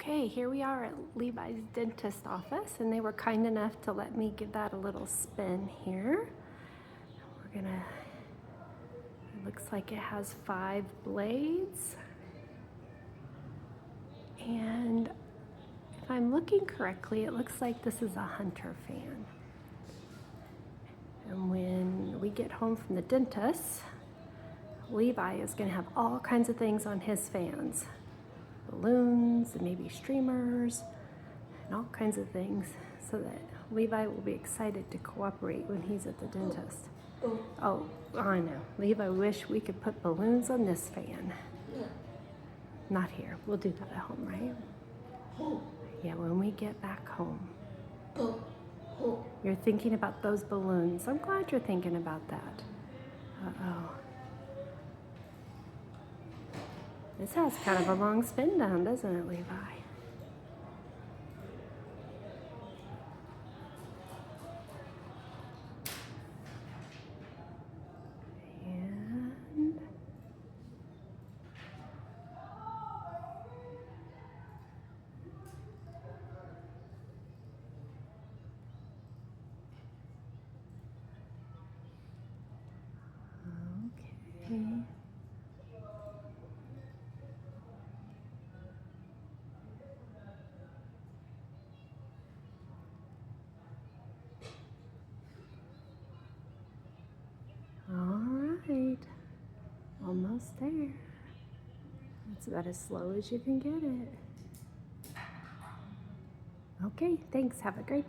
Okay, here we are at Levi's dentist office, and they were kind enough to let me give that a little spin here. We're gonna, it looks like it has 5 blades. And if I'm looking correctly, it looks like this is a Hunter fan. And when we get home from the dentist, Levi is gonna have all kinds of things on his fans. Balloons and maybe streamers and all kinds of things, so that Levi will be excited to cooperate when he's at the dentist. Oh, I know. Levi wish we could put balloons on this fan. Not here. We'll do that at home, right? Yeah, when we get back home. You're thinking about those balloons. I'm glad you're thinking about that. Uh-oh. This has kind of a long spin down, doesn't it, Levi? And okay. All right, almost there. It's about as slow as you can get it. Okay, thanks. Have a great day.